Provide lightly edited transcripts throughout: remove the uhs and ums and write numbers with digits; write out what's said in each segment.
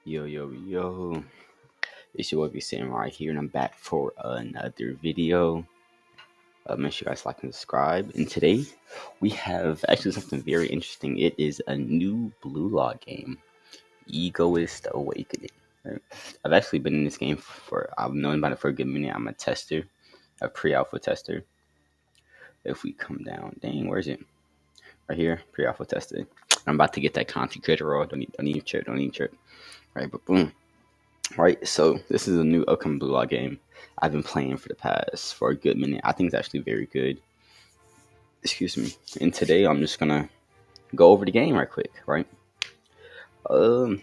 Yo, yo, yo. It's your boy Sam right here, and I'm back for another video. Make sure you guys like and subscribe. And today, we have actually something very interesting. It is a new Bluelock game, Egoist Awakening. Right? I've actually been in this game I've known about it for a good minute. I'm a tester, a pre-alpha tester. If we come down, dang, where is it? Right here, pre-alpha tester. I'm about to get that content creator role. Don't even trip. Right, but boom. Right, so this is a new upcoming Bluelock game I've been playing for a good minute. I think it's actually very good. Excuse me. And today I'm just gonna go over the game right quick, right? So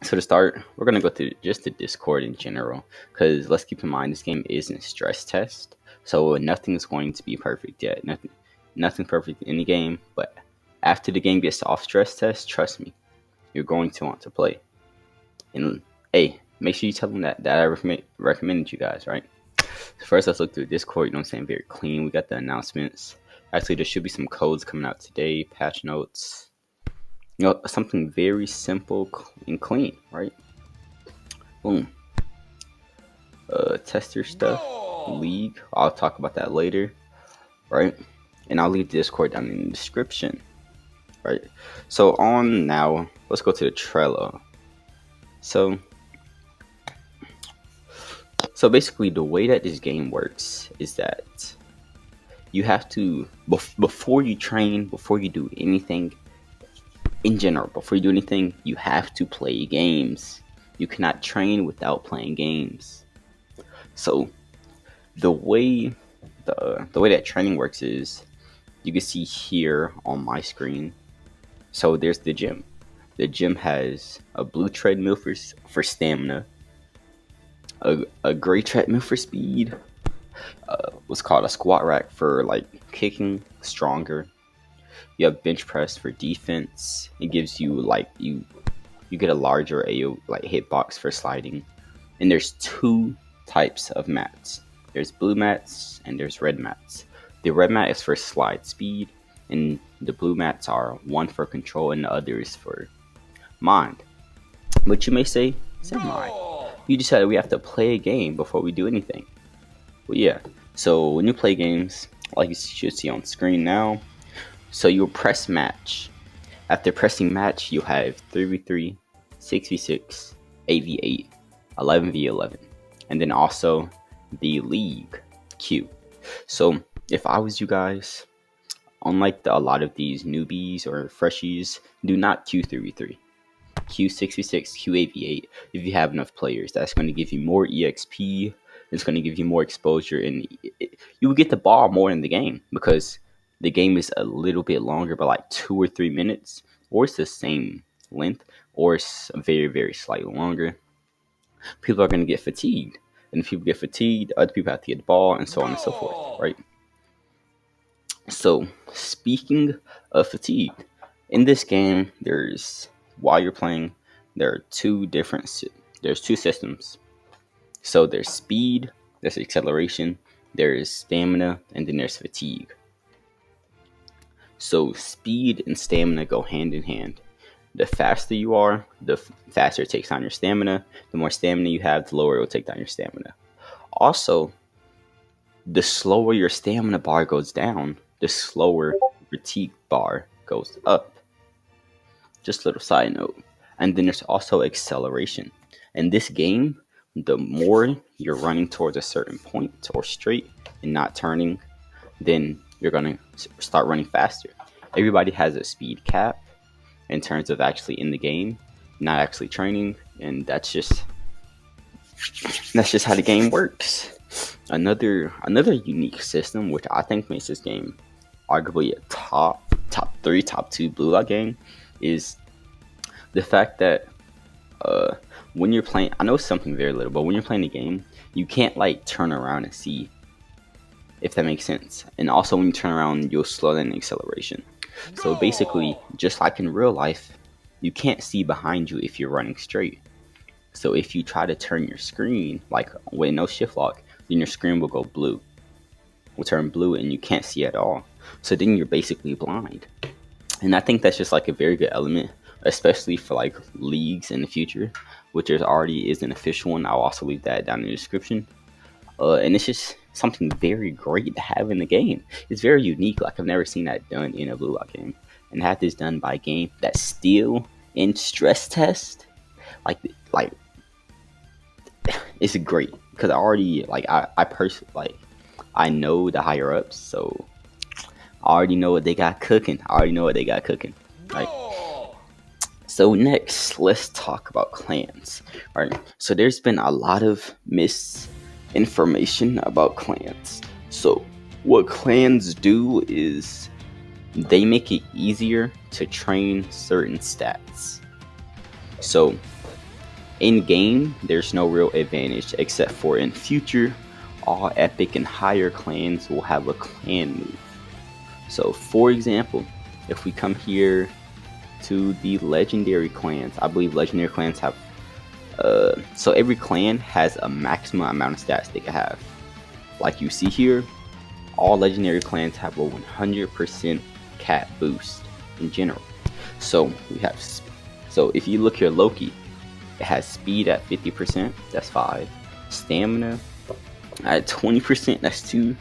to start, we're gonna go through just the Discord in general, because let's keep in mind this game isn't stress test, so nothing's going to be perfect yet. Nothing perfect in the game, but after the game gets off stress test, trust me, you're going to want to play. And hey, make sure you tell them that I recommended you guys, right? So first, let's look through Discord. You know what I'm saying? Very clean. We got the announcements. Actually, there should be some codes coming out today, patch notes. You know, something very simple and clean, right? Boom. Tester stuff, league. I'll talk about that later, right? And I'll leave the Discord down in the description, right? So on now, let's go to the Trello. So basically, the way that this game works is that you have to, before you train, before you do anything in general, before you do anything, you have to play games. You cannot train without playing games. So the way that training works is, you can see here on my screen. So there's the gym. The gym has a blue treadmill for stamina, a gray treadmill for speed, what's called a squat rack for like kicking stronger. You have bench press for defense. It gives you like you get a larger AO like hitbox for sliding. And there's two types of mats. There's blue mats and there's red mats. The red mat is for slide speed, and the blue mats are one for control and the other is for mind. But you may say, Samurai, you just said we have to play a game before we do anything. Well, yeah. So when you play games, like you should see on screen now, so you'll press match. After pressing match, you have 3v3, 6v6, 8v8, 11v11, and then also the league queue. So if I was you guys, unlike a lot of these newbies or freshies, do not queue 3v3. Q6v6, Q8v8. If you have enough players, that's going to give you more EXP. It's going to give you more exposure, and you will get the ball more in the game because the game is a little bit longer, by like 2 or 3 minutes, or it's the same length, or it's very, very slightly longer. People are going to get fatigued, and if people get fatigued, other people have to get the ball, and so on and so forth, right? So speaking of fatigue, in this game, while you're playing, there are two systems. So there's speed, there's acceleration, there's stamina, and then there's fatigue. So speed and stamina go hand in hand. The faster you are, the faster it takes down your stamina. The more stamina you have, the lower it will take down your stamina. Also, the slower your stamina bar goes down, the slower fatigue bar goes up. Just a little side note. And then there's also acceleration. In this game, the more you're running towards a certain point or straight and not turning, then you're going to start running faster. Everybody has a speed cap in terms of actually in the game, not actually training, and that's just how the game works. Another unique system, which I think makes this game arguably a top 3, top 2 Bluelock game, is the fact that when you're playing, I know it's something very little, but when you're playing the game, you can't like turn around and see, if that makes sense. And also when you turn around, you'll slow down the acceleration. So basically, just like in real life, you can't see behind you if you're running straight. So if you try to turn your screen, like with no shift lock, then your screen will go blue. Will turn blue and you can't see at all. So then you're basically blind. And I think that's just like a very good element especially for like leagues in the future, which there already is an official one. I'll also leave that down in the description. And it's just something very great to have in the game. It's very unique. Like I've never seen that done in a Bluelock game, and have this done by a game that's still in stress test. Like it's great because I already I personally I know the higher ups, so I already know what they got cooking. Right. So next, let's talk about clans. All right. So there's been a lot of misinformation about clans. So what clans do is they make it easier to train certain stats. So in game, there's no real advantage except for in future, all epic and higher clans will have a clan move. So for example, if we come here to the legendary clans, I believe legendary clans have so every clan has a maximum amount of stats they can have. Like you see here, all legendary clans have a 100% cap boost in general. So we have, so if you look here, Loki, it has speed at 50%, that's 5, stamina at 20%, that's 2,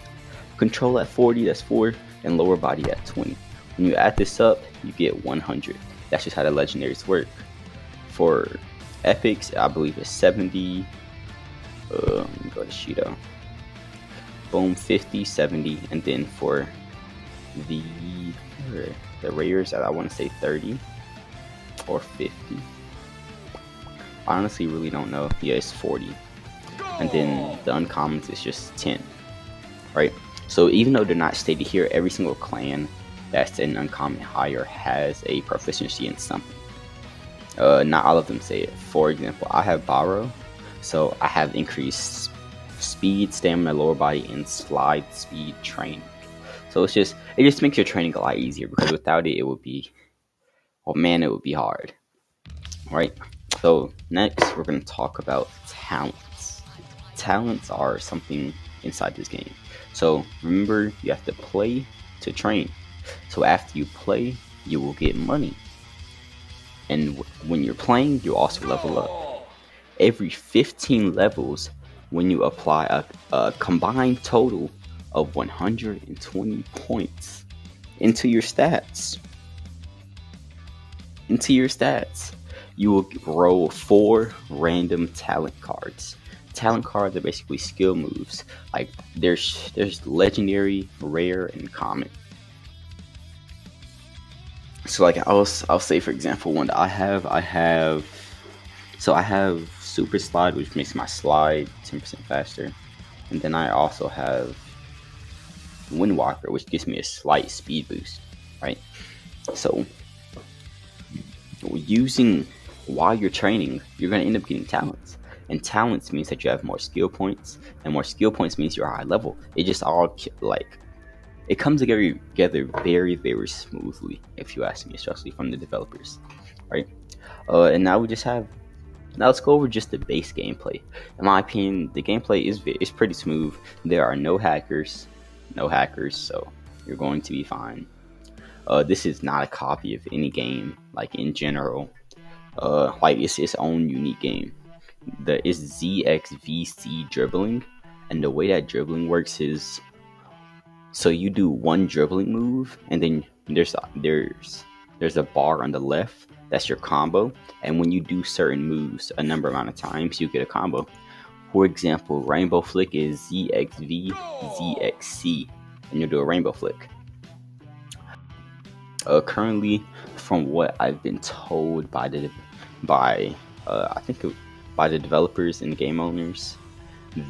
control at 40, that's 4, and lower body at 20. When you add this up, you get 100. That's just how the legendaries work. For epics, I believe it's 70. Let me go to Shido. Boom, 50, 70, and then for the rares, I want to say 30 or 50. I honestly really don't know. Yeah, it's 40. And then the uncommons is just 10. Right? So even though they're not stated here, every single clan that's an uncommon higher has a proficiency in something. Not all of them say it. For example, I have Borrow, so I have increased speed, stamina, lower body, and slide speed training. So it just makes your training a lot easier, because without it, it would be, oh man, it would be hard. Right? So next, we're going to talk about talents. Talents are something inside this game. So remember, you have to play to train. So after you play, you will get money. And when you're playing, you also level up. Every 15 levels, when you apply a combined total of 120 points into your stats, you will roll 4 random talent cards. Talent cards are basically skill moves. Like there's legendary, rare, and common. So like I'll say, for example, one that I have super slide, which makes my slide 10% faster, and then I also have Windwalker, which gives me a slight speed boost, right? So using while you're training, you're gonna end up getting talents. And talents means that you have more skill points, and more skill points means you're high level. It just all it comes together very, very smoothly, if you ask me, especially from the developers, right? And now let's go over just the base gameplay. In my opinion, the gameplay is pretty smooth. There are no hackers, so you're going to be fine. This is not a copy of any game, like in general. Like it's its own unique game. It's ZXVC dribbling, and the way that dribbling works is, so you do one dribbling move, and then there's a bar on the left, that's your combo, and when you do certain moves a number amount of times, you get a combo. For example, Rainbow Flick is ZXV ZXC, and you'll do a Rainbow Flick. Currently, from what I've been told by the developers and game owners,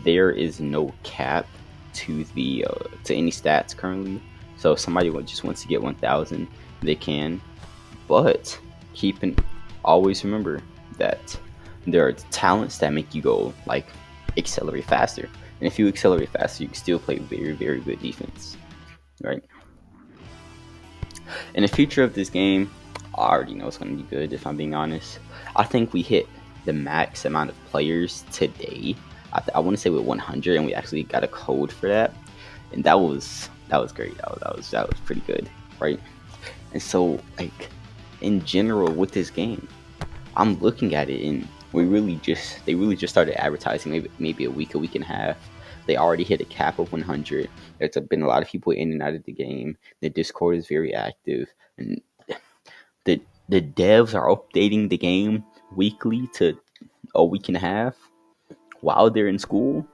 there is no cap to any stats currently. So if somebody just wants to get 1,000, they can, but always remember that there are talents that make you go like accelerate faster, and if you accelerate faster, you can still play very, very good defense, right? In the future of this game, I already know it's going to be good, if I'm being honest. I think we hit the max amount of players today. I want to say with 100, and we actually got a code for that, and that was great. That was pretty good, right? And so like in general with this game. I'm looking at it, and they really just started advertising maybe a week and a half. They already hit a cap of 100. There's been a lot of people in and out of the game. The Discord is very active, and the devs are updating the game weekly to a week and a half while they're in school.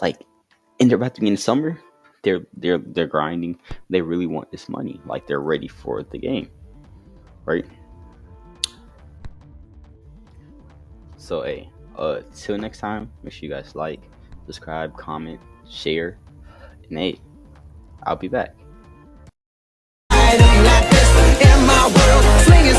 Like, and they're about to be in summer. They're grinding. They really want this money. Like, they're ready for the game, right? So, hey, till next time, make sure you guys like, subscribe, comment, share, and hey, I'll be back. In my world, swinging